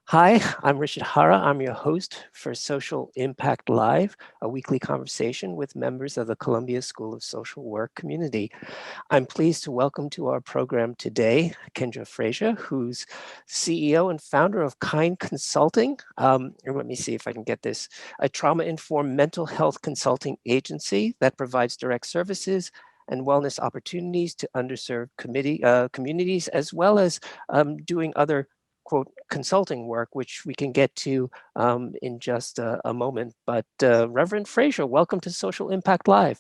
Hi, I'm Richard Hara. I'm your host for Social Impact Live, a weekly conversation with members of the Columbia School of Social Work community. I'm pleased to welcome to our program today, Kendra Frazier, who's CEO and founder of Kind Consulting. And let me see if I can get this, a trauma-informed mental health consulting agency that provides direct services and wellness opportunities to underserved communities, as well as doing other quote consulting work, which we can get to in just a moment. But Reverend Frazier, welcome to Social Impact Live.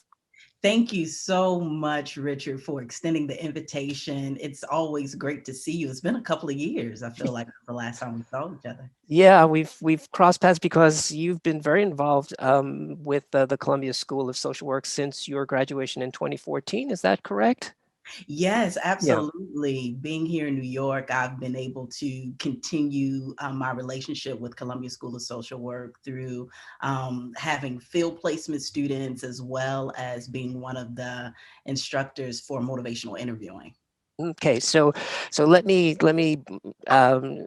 Thank you so much, Richard, for extending the invitation. It's always great to see you. It's been a couple of years, I feel like, the last time we saw each other. Yeah, we've crossed paths because you've been very involved with the Columbia School of Social Work since your graduation in 2014. Is that correct? Yes, Yeah. absolutely. Being here in New York, I've been able to continue my relationship with Columbia School of Social Work through having field placement students as well as being one of the instructors for motivational interviewing. Okay, so let me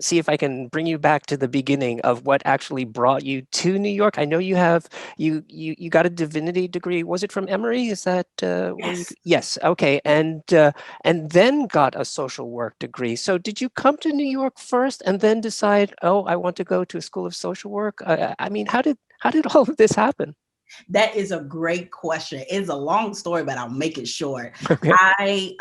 see if I can bring you back to the beginning of what actually brought you to New York. I know you have you got a divinity degree. Was it from Emory? Is that where you? Yes. Yes. Okay, and then got a social work degree. So did you come to New York first and then decide, oh, I want to go to a school of social work? I mean, how did all of this happen? That is a great question. It's a long story, but I'll make it short. Okay. I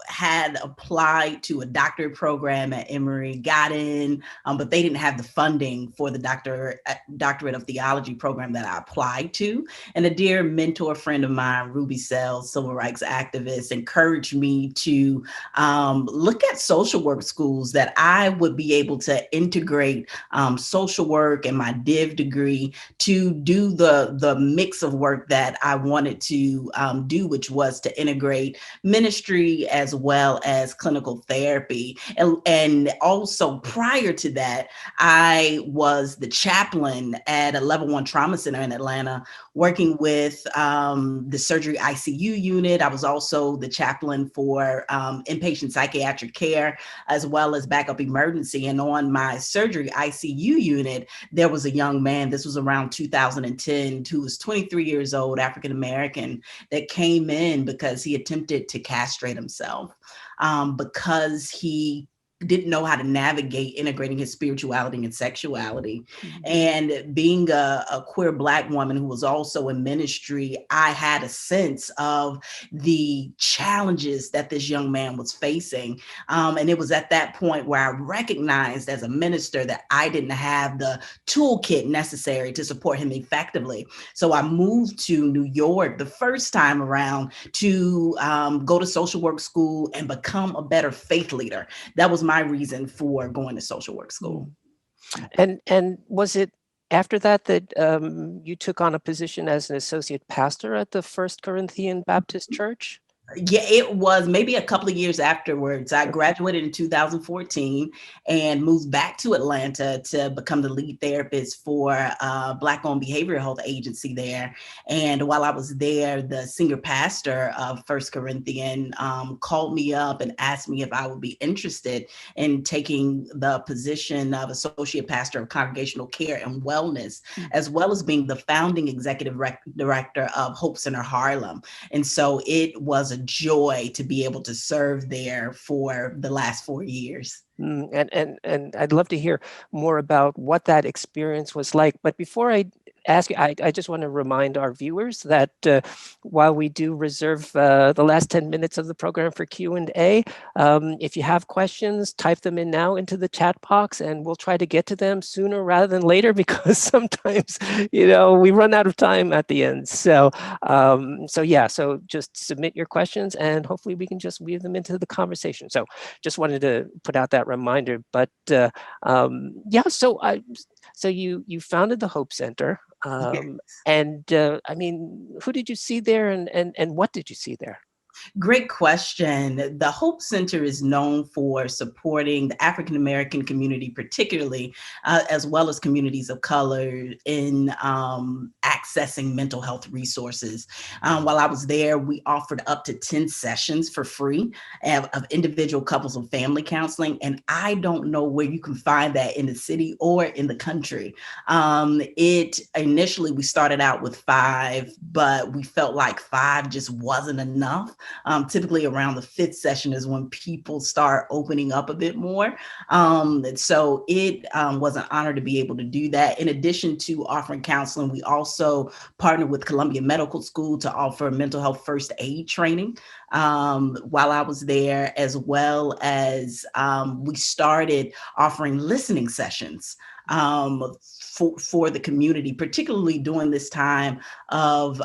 had applied to a doctorate program at Emory, got in, but they didn't have the funding for the doctorate of theology program that I applied to. And a dear mentor friend of mine, Ruby Sells, civil rights activist, encouraged me to look at social work schools that I would be able to integrate social work and my div degree to do the mix of work that I wanted to do, which was to integrate ministry as well as clinical therapy. And also prior to that, I was the chaplain at a level 1 trauma center in Atlanta, working with the surgery ICU unit. I was also the chaplain for inpatient psychiatric care, as well as backup emergency. And on my surgery ICU unit, there was a young man, this was around 2010, who was 23 years old, African American, that came in because he attempted to castrate himself because he didn't know how to navigate integrating his spirituality and sexuality. Mhm. And being a queer Black woman who was also in ministry, I had a sense of the challenges that this young man was facing. And it was at that point where I recognized as a minister that I didn't have the toolkit necessary to support him effectively. So I moved to New York the first time around to go to social work school and become a better faith leader. That was my reason for going to social work school. Mm. And was it after that that you took on a position as an associate pastor at the First Corinthian Baptist Church? Yeah, it was maybe a couple of years afterwards. I Okay. graduated in 2014 and moved back to Atlanta to become the lead therapist for Black-owned behavioral health agency there. And while I was there, the senior pastor of First Corinthian called me up and asked me if I would be interested in taking the position of associate pastor of congregational care and wellness, Mm. as well as being the founding executive director of Hope Center Harlem. And so it was a joy to be able to serve there for the last 4 years. And I'd love to hear more about what that experience was like. But before I ask you, I just want to remind our viewers that while we do reserve the last 10 minutes of the program for Q&A, if you have questions, type them in now into the chat box and we'll try to get to them sooner rather than later because sometimes, we run out of time at the end. So yeah, so just submit your questions and hopefully we can just weave them into the conversation. So just wanted to put out that reminder. But yeah, so you founded the Hope Center, Yeah. and I mean, who did you see there, and what did you see there? Great question. The Hope Center is known for supporting the African American community, particularly, as well as communities of color, in accessing mental health resources. While I was there, we offered up to 10 sessions for free of individual couples and family counseling. And I don't know where you can find that in the city or in the country. It initially, we started out with 5, but we felt like 5 just wasn't enough. Typically around the 5th session is when people start opening up a bit more. So it was an honor to be able to do that. In addition to offering counseling, we also partnered with Columbia Medical School to offer mental health first aid training while I was there, as well as we started offering listening sessions for the community, particularly during this time of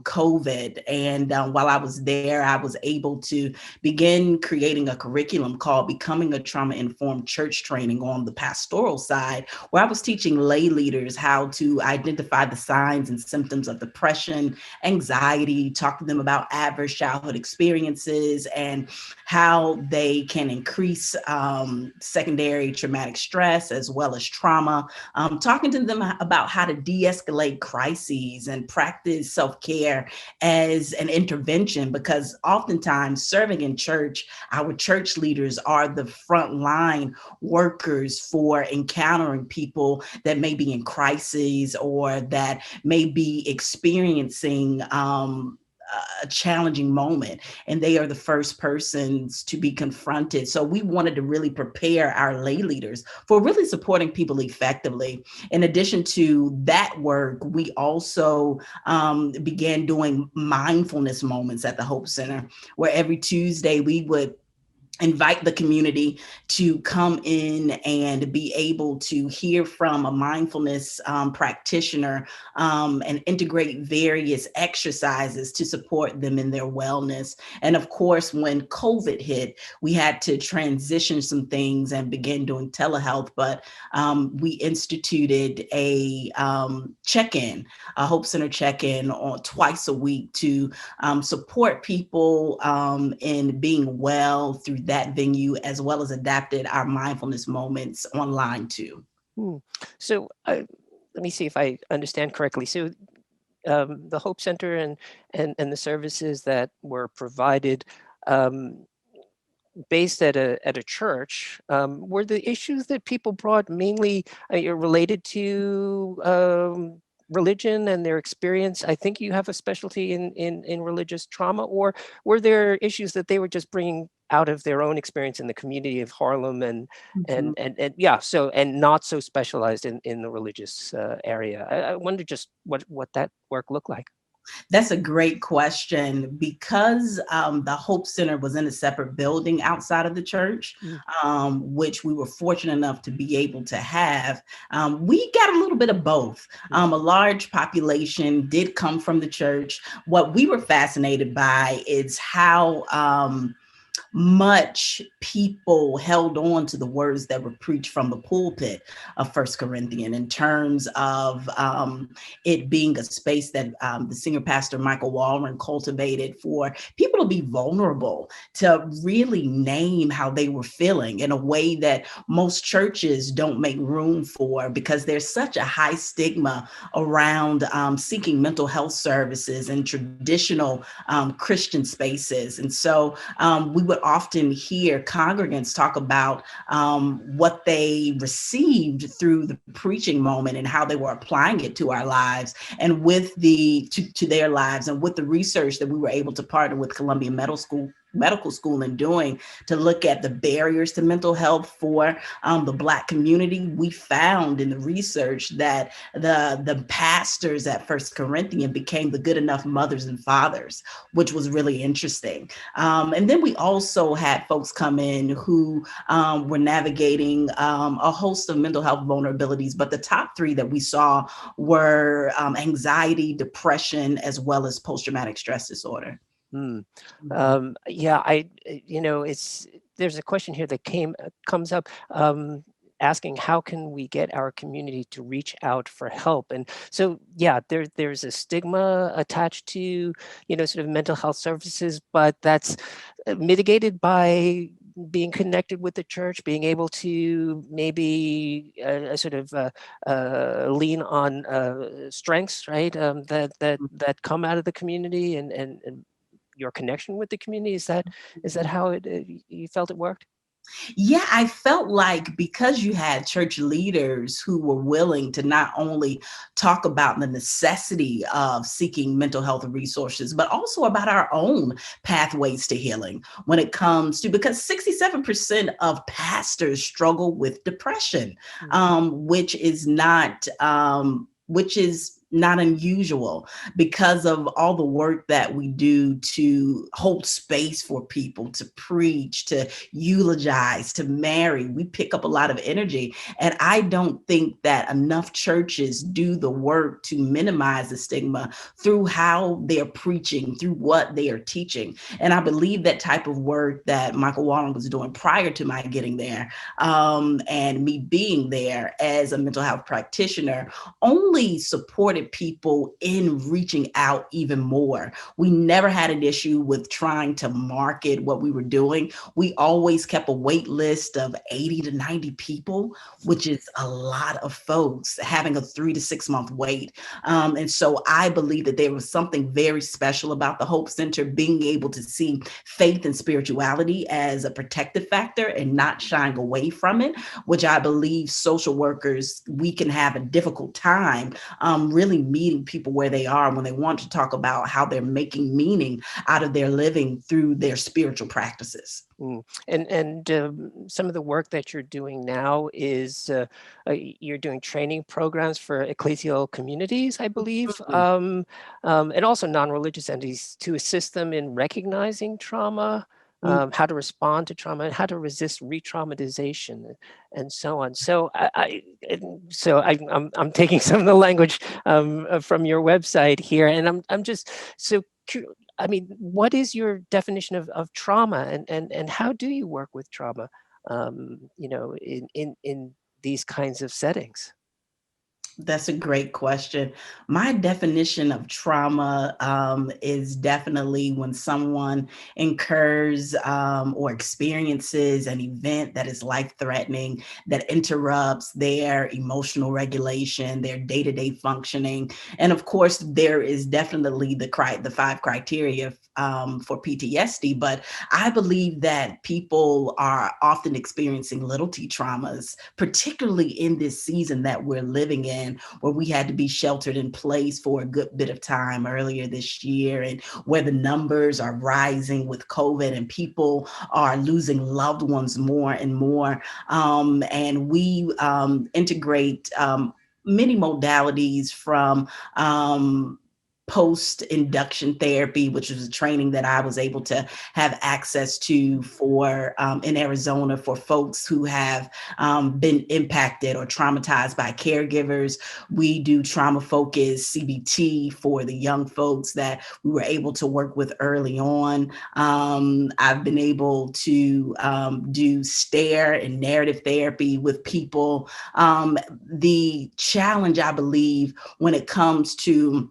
COVID. And while I was there, I was able to begin creating a curriculum called Becoming a Trauma-Informed Church Training on the pastoral side, where I was teaching lay leaders how to identify the signs and symptoms of depression, anxiety, talk to them about adverse childhood experiences and how they can increase secondary traumatic stress as well as trauma, talking to them about how to de-escalate crises and practice self-care as an intervention, because oftentimes serving in church, our church leaders are the frontline workers for encountering people that may be in crises or that may be experiencing a challenging moment, and they are the first persons to be confronted. So we wanted to really prepare our lay leaders for really supporting people effectively. In addition to that work, we also began doing mindfulness moments at the Hope Center, where every Tuesday we would invite the community to come in and be able to hear from a mindfulness practitioner and integrate various exercises to support them in their wellness. And of course, when COVID hit, we had to transition some things and begin doing telehealth, but we instituted a check-in, a Hope Center check-in on twice a week to support people in being well through that venue, as well as adapted our mindfulness moments online too. So let me see if I understand correctly. So the Hope Center and the services that were provided based at a church, were the issues that people brought mainly related to religion and their experience? I think you have a specialty in religious trauma, or were there issues that they were just bringing out of their own experience in the community of Harlem and yeah, so, and not so specialized in the religious area? I wonder just what that work looked like. That's a great question. Because the Hope Center was in a separate building outside of the church, which we were fortunate enough to be able to have, we got a little bit of both. A large population did come from the church. What we were fascinated by is how much people held on to the words that were preached from the pulpit of First Corinthians, in terms of it being a space that the senior pastor Michael Walren cultivated for people to be vulnerable, to really name how they were feeling in a way that most churches don't make room for, because there's such a high stigma around seeking mental health services in traditional Christian spaces. And so we would often hear congregants talk about what they received through the preaching moment and how they were applying it to our lives and with to their lives. And with the research that we were able to partner with Columbia Medical School in doing to look at the barriers to mental health for the Black community, we found in the research that the pastors at First Corinthians became the good enough mothers and fathers, which was really interesting. And then we also had folks come in who were navigating a host of mental health vulnerabilities, but the top 3 that we saw were anxiety, depression, as well as post-traumatic stress disorder. Yeah, there's a question here that comes up. asking how can we get our community to reach out for help. And so, yeah, there's a stigma attached to, sort of mental health services, but that's mitigated by being connected with the church, being able to maybe sort of lean on strengths, right? That come out of the community and your connection with the community. Is that how you felt it worked? Yeah, I felt like because you had church leaders who were willing to not only talk about the necessity of seeking mental health resources, but also about our own pathways to healing when it comes to, because 67% of pastors struggle with depression, Mm. which is not unusual because of all the work that we do to hold space for people, to preach, to eulogize, to marry. We pick up a lot of energy. And I don't think that enough churches do the work to minimize the stigma through how they're preaching, through what they are teaching. And I believe that type of work that Michael Wallen was doing prior to my getting there, and me being there as a mental health practitioner, only supported people in reaching out even more. We never had an issue with trying to market what we were doing. We always kept a wait list of 80 to 90 people, which is a lot of folks having a 3 to 6 month wait. And so I believe that there was something very special about the Hope Center being able to see faith and spirituality as a protective factor and not shying away from it, which I believe social workers, we can have a difficult time really meeting people where they are when they want to talk about how they're making meaning out of their living through their spiritual practices. And some of the work that you're doing now is you're doing training programs for ecclesial communities, I believe, and also non-religious entities to assist them in recognizing trauma, how to respond to trauma, and how to resist re-traumatization, and so on. So I'm taking some of the language from your website here, and I'm just so curious. I mean, what is your definition of trauma, and how do you work with trauma, in these kinds of settings? That's a great question. My definition of trauma is definitely when someone incurs or experiences an event that is life threatening, that interrupts their emotional regulation, their day to day functioning. And of course, there is definitely the 5 criteria for PTSD, but I believe that people are often experiencing little t traumas, particularly in this season that we're living in, where we had to be sheltered in place for a good bit of time earlier this year, and where the numbers are rising with COVID and people are losing loved ones more and more. And we integrate many modalities from post-induction therapy, which was a training that I was able to have access to for in Arizona for folks who have been impacted or traumatized by caregivers. We do trauma-focused CBT for the young folks that we were able to work with early on. I've been able to do stare and narrative therapy with people. The challenge, I believe, when it comes to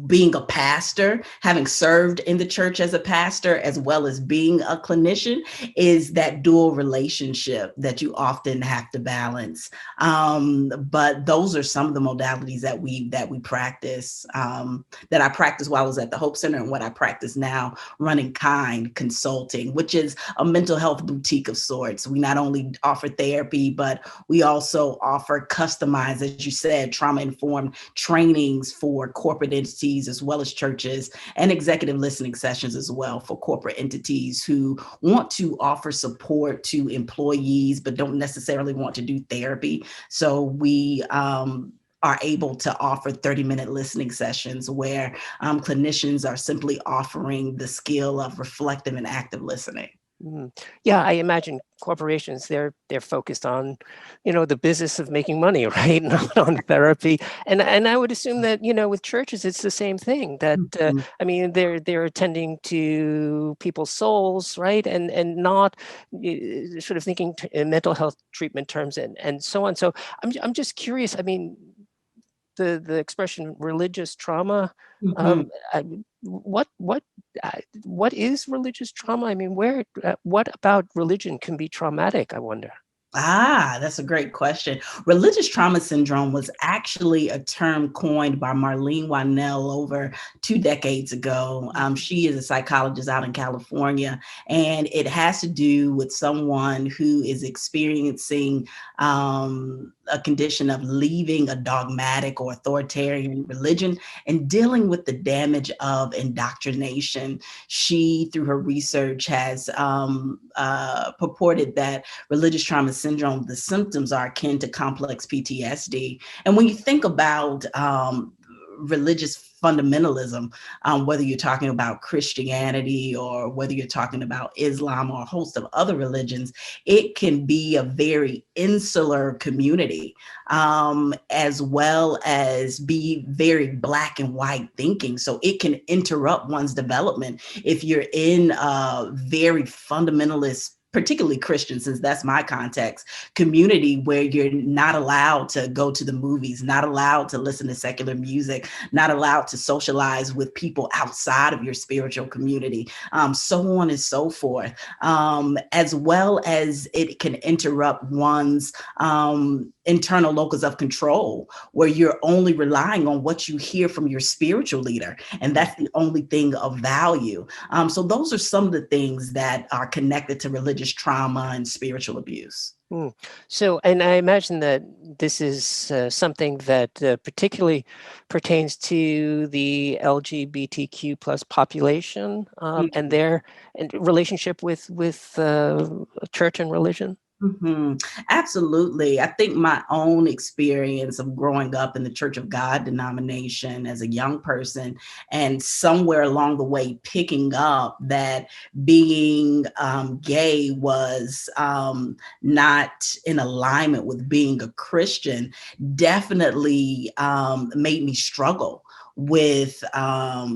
being a pastor, having served in the church as a pastor, as well as being a clinician, is that dual relationship that you often have to balance. But those are some of the modalities that we practice, that I practiced while I was at the Hope Center, and what I practice now running Kind Consulting, which is a mental health boutique of sorts. We not only offer therapy, but we also offer customized, as you said, trauma-informed trainings for corporate entities as well as churches, and executive listening sessions as well for corporate entities who want to offer support to employees but don't necessarily want to do therapy. So we are able to offer 30-minute listening sessions where clinicians are simply offering the skill of reflective and active listening. Mm. Yeah, I imagine corporations, they're focused on, the business of making money, right? Not on therapy. And I would assume that, with churches, it's the same thing. That Mhm. I mean, they're attending to people's souls, right? And not sort of thinking in mental health treatment terms and so on. So I'm just curious. I mean, the expression religious trauma. Mhm. Um, I, what is religious trauma? I mean, what about religion can be traumatic, I wonder? That's a great question. Religious trauma syndrome was actually a term coined by Marlene Wynell over 2 decades ago. She is a psychologist out in California, and it has to do with someone who is experiencing a condition of leaving a dogmatic or authoritarian religion and dealing with the damage of indoctrination. She, through her research, has purported that religious trauma syndrome, the symptoms are akin to complex PTSD. And when you think about religious fundamentalism, whether you're talking about Christianity or whether you're talking about Islam or a host of other religions, it can be a very insular community, as well as be very black and white thinking. So it can interrupt one's development if you're in a very fundamentalist, particularly Christian, since that's my context, community where you're not allowed to go to the movies, not allowed to listen to secular music, not allowed to socialize with people outside of your spiritual community, so on and so forth, as well as it can interrupt one's internal locus of control, where you're only relying on what you hear from your spiritual leader, and that's the only thing of value. So those are some of the things that are connected to religious trauma and spiritual abuse. Mm. So, and I imagine that this is something that particularly pertains to the LGBTQ plus population and their relationship with church and religion. Mhm. Absolutely. I think my own experience of growing up in the Church of God denomination as a young person, and somewhere along the way picking up that being gay was not in alignment with being a Christian, definitely made me struggle with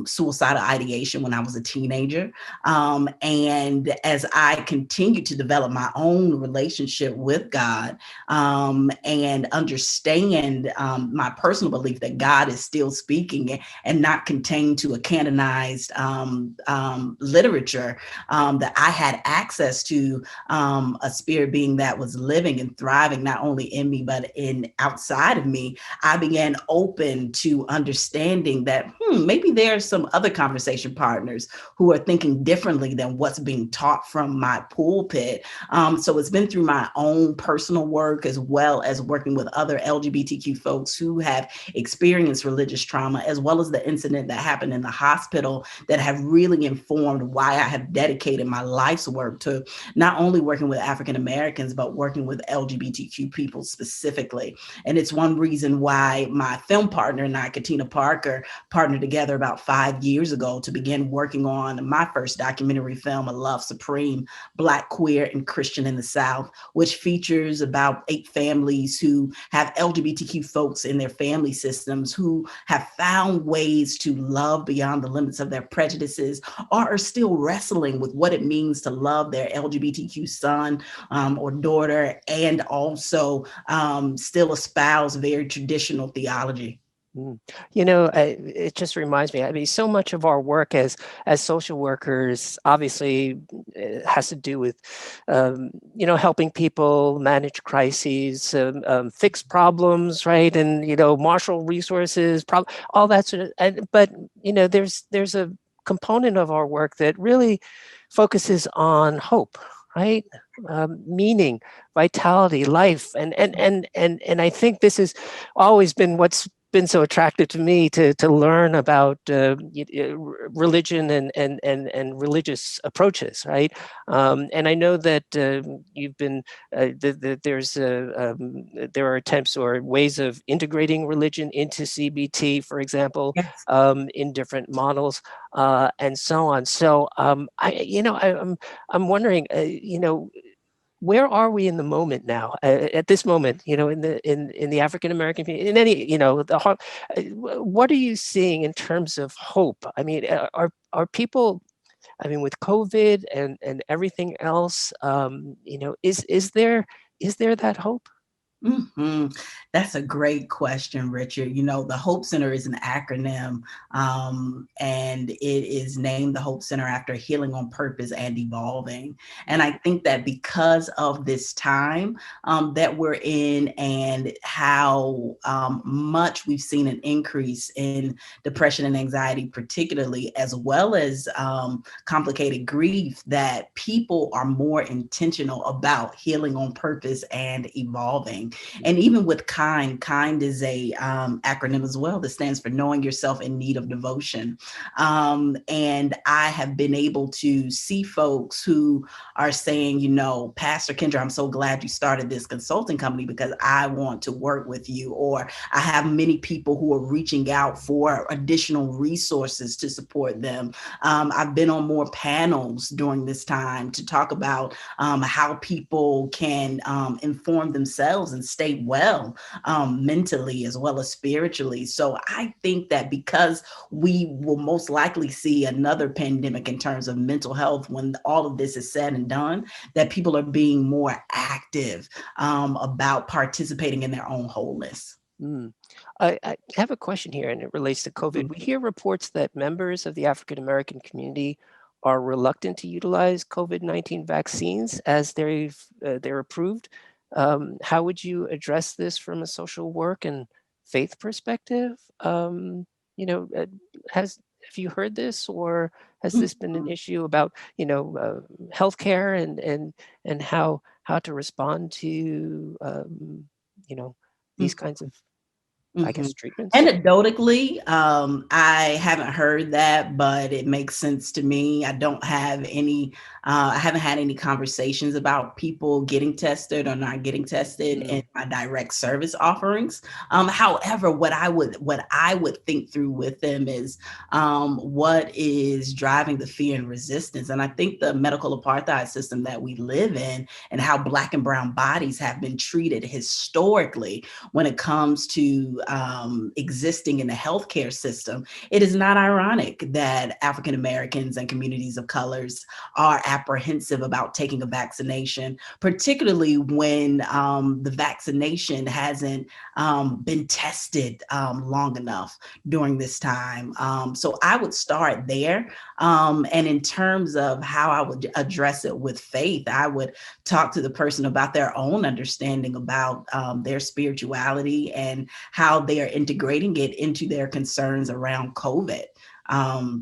suicidal ideation when I was a teenager. And as I continue to develop my own relationship with God, and understand my personal belief that God is still speaking and not contained to a canonized literature, that I had access to a spirit being that was living and thriving not only in me but in outside of me, I began open to understanding that maybe there are some other conversation partners who are thinking differently than what's being taught from my pulpit. So it's been through my own personal work as well as working with other LGBTQ folks who have experienced religious trauma, as well as the incident that happened in the hospital, that have really informed why I have dedicated my life's work to not only working with African Americans, but working with LGBTQ people specifically. And it's one reason why my film partner and I, Katina Parker, partnered together about 5 years ago to begin working on my first documentary film, A Love Supreme, Black, Queer, and Christian in the South, which features about 8 families who have LGBTQ folks in their family systems who have found ways to love beyond the limits of their prejudices, or are still wrestling with what it means to love their LGBTQ son or daughter, and also still espouse very traditional theology. Mm. It just reminds me. I mean, so much of our work as social workers, obviously, has to do with, helping people manage crises, fix problems, right, and marshal resources, all that sort of. But there's a component of our work that really focuses on hope, right, meaning, vitality, life, and I think this has always been what's been so attractive to me to learn about religion and religious approaches, right? And I know that you've been there are attempts or ways of integrating religion into CBT, for example, Yes. in different models and so on. So I'm wondering, where are we in the moment now? At this moment, in the African American community, in any, what are you seeing in terms of hope? I mean, are people? I mean, with COVID and everything else, is there that hope? hmm That's a great question, Richard. The Hope Center is an acronym, and it is named the Hope Center after healing on purpose and evolving. And I think that because of this time that we're in and how much we've seen an increase in depression and anxiety, particularly, as well as complicated grief, that people are more intentional about healing on purpose and evolving. And even with kind is a acronym as well that stands for knowing yourself in need of devotion. And I have been able to see folks who are saying, Pastor Kendra, I'm so glad you started this consulting company because I want to work with you. Or I have many people who are reaching out for additional resources to support them. I've been on more panels during this time to talk about how people can inform themselves and stay well mentally as well as spiritually. So I think that because we will most likely see another pandemic in terms of mental health when all of this is said and done, that people are being more active about participating in their own wholeness. Mm. I have a question here, and it relates to COVID. We hear reports that members of the African American community are reluctant to utilize COVID-19 vaccines as they're approved. How would you address this from a social work and faith perspective? You know, uh, have you heard this, or has this been an Mhm. issue about healthcare and how to respond to these kinds of, I Mhm. guess, treatments? Anecdotally, I haven't heard that, but it makes sense to me. I haven't had any conversations about people getting tested or not getting tested in Mm, my direct service offerings. However, what I would think through with them is what is driving the fear and resistance. And I think the medical apartheid system that we live in and how Black and brown bodies have been treated historically when it comes to existing in the healthcare system, it is not ironic that African Americans and communities of colors are apprehensive about taking a vaccination, particularly when the vaccination hasn't been tested long enough during this time. So I would start there. And in terms of how I would address it with faith, I would talk to the person about their own understanding about their spirituality and how they are integrating it into their concerns around COVID.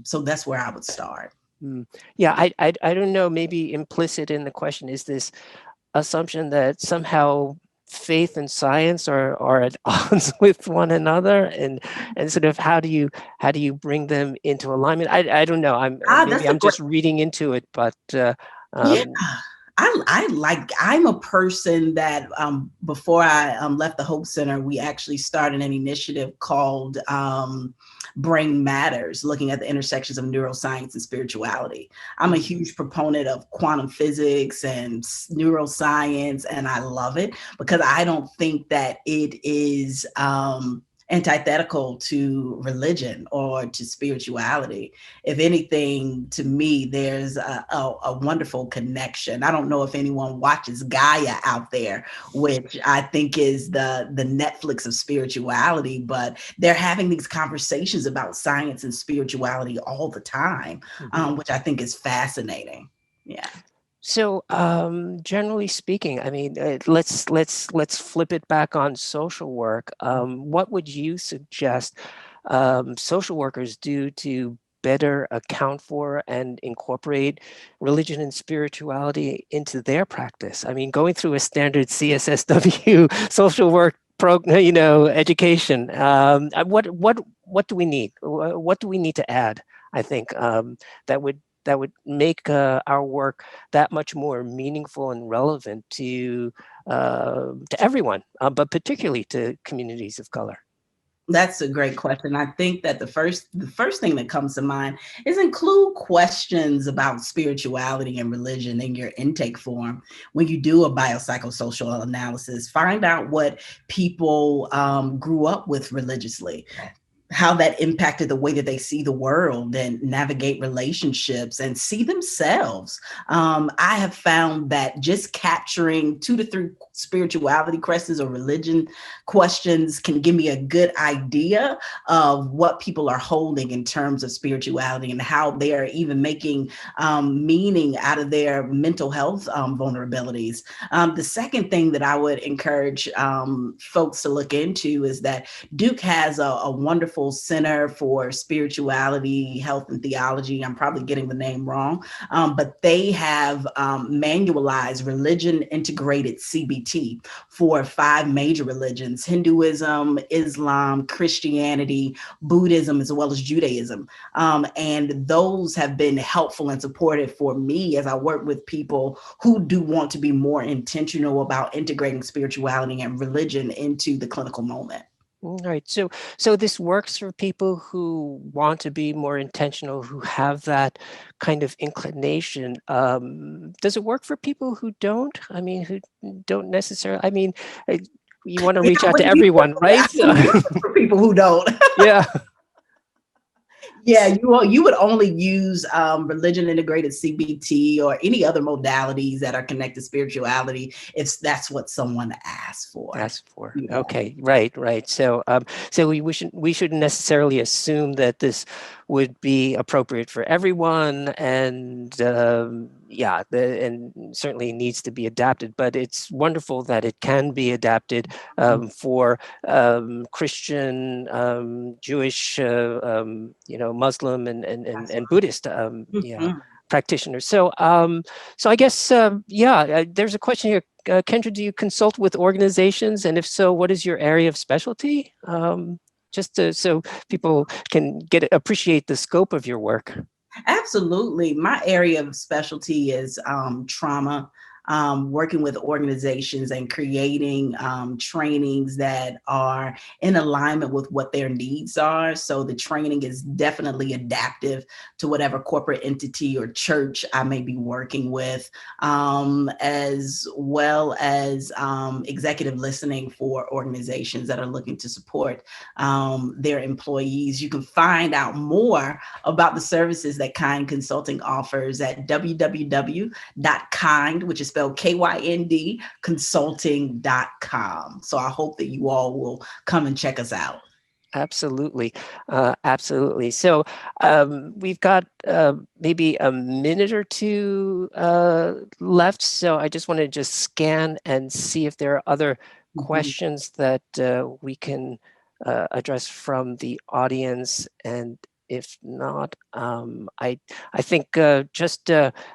So that's where I would start. mm. Yeah, I don't know, maybe implicit in the question is this assumption that somehow faith and science are at odds with one another, and sort of how do you bring them into alignment? I don't know. Maybe That's a I'm great. just reading into it, but Yeah. um, I'm a person that before I left the Hope Center, we actually started an initiative called Brain Matters, looking at the intersections of neuroscience and spirituality. I'm a mm, huge proponent of quantum physics and neuroscience, and I love it because I don't think that it is antithetical to religion or to spirituality. If anything, to me, there's a wonderful connection. I don't know if anyone watches Gaia out there, which I think is the Netflix of spirituality, but they're having these conversations about science and spirituality all the time, mhm. which I think is fascinating. Yeah. So, generally speaking, I mean, let's flip it back on social work. What would you suggest social workers do to better account for and incorporate religion and spirituality into their practice? I mean, going through a standard CSSW social work education. What do we need? What do we need to add? I think that would make our work that much more meaningful and relevant to everyone, but particularly to communities of color. That's a great question. I think that the first thing that comes to mind is include questions about spirituality and religion in your intake form. When you do a biopsychosocial analysis, find out what people grew up with religiously, how that impacted the way that they see the world and navigate relationships and see themselves. I have found that just capturing 2 to 3 spirituality questions or religion questions can give me a good idea of what people are holding in terms of spirituality and how they are even making meaning out of their mental health vulnerabilities. The second thing that I would encourage folks to look into is that Duke has a wonderful Center for Spirituality, Health, and Theology. I'm probably getting the name wrong, but they have manualized religion integrated CBT for 5 major religions: Hinduism, Islam, Christianity, Buddhism, as well as Judaism. And those have been helpful and supportive for me as I work with people who do want to be more intentional about integrating spirituality and religion into the clinical moment. All right. So this works for people who want to be more intentional, who have that kind of inclination. Does it work for people who don't? I mean, who don't necessarily? I mean, you want to reach out to everyone, right? For people who don't. Yeah. Yeah, you would only use religion integrated CBT or any other modalities that are connected to spirituality if that's what someone asks for. Ask for. Yeah. Okay, right. So, so we shouldn't necessarily assume that this would be appropriate for everyone, and yeah, and certainly needs to be adapted. But it's wonderful that it can be adapted for Christian, Jewish, Muslim, and Buddhist, Mhm. practitioners. So, so I guess, yeah, there's a question here. Kendra, do you consult with organizations? And if so, what is your area of specialty? So people can appreciate the scope of your work. Absolutely. My area of specialty is trauma, working with organizations and creating trainings that are in alignment with what their needs are. So the training is definitely adaptive to whatever corporate entity or church I may be working with, as well as executive listening for organizations that are looking to support their employees. You can find out more about the services that Kind Consulting offers at www.kind, which is spelled KYND, consulting.com. So I hope that you all will come and check us out. Absolutely. Absolutely. So we've got maybe a minute or two left. So I just want to just scan and see if there are other questions that we can address from the audience. And if not, I think just,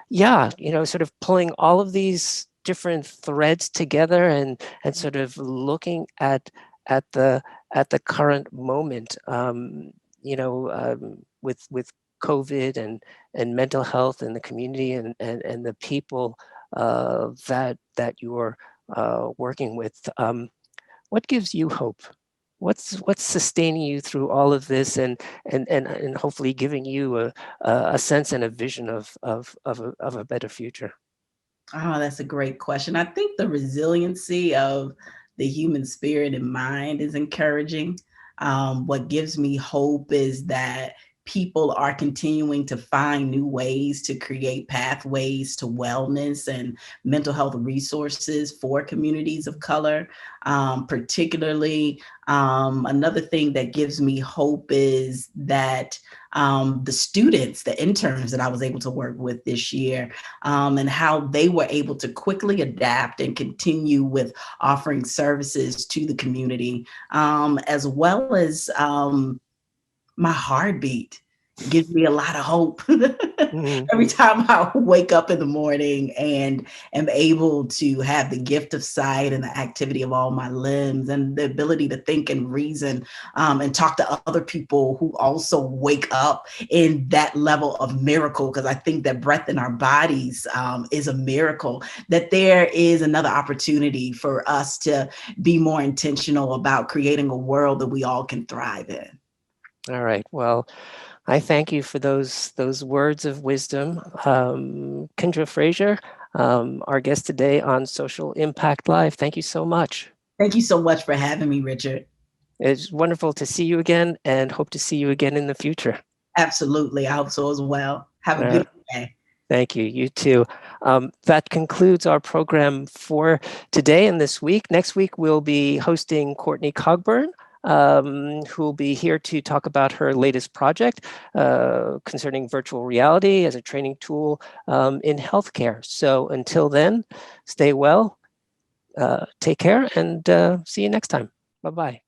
yeah, sort of pulling all of these different threads together and sort of looking at the current moment, with COVID and mental health and the community and the people that you're working with. What gives you hope? What's sustaining you through all of this and hopefully giving you a sense and a vision of a better future? Oh, that's a great question. I think the resiliency of the human spirit and mind is encouraging. What gives me hope is that people are continuing to find new ways to create pathways to wellness and mental health resources for communities of color. Particularly, another thing that gives me hope is that the students, the interns that I was able to work with this year, and how they were able to quickly adapt and continue with offering services to the community, as well as my heartbeat. gives me a lot of hope Mhm. every time I wake up in the morning and am able to have the gift of sight and the activity of all my limbs and the ability to think and reason, and talk to other people who also wake up in that level of miracle. Because I think that breath in our bodies is a miracle, that there is another opportunity for us to be more intentional about creating a world that we all can thrive in. All right. Well, I thank you for those words of wisdom. Kendra Frazier, our guest today on Social Impact Live. Thank you so much. Thank you so much for having me, Richard. It's wonderful to see you again and hope to see you again in the future. Absolutely. I hope so as well. Have a beautiful day. Thank you. You too. That concludes our program for today and this week. Next week, we'll be hosting Courtney Cogburn, who will be here to talk about her latest project concerning virtual reality as a training tool in healthcare. So until then, stay well, take care, and see you next time. Bye-bye.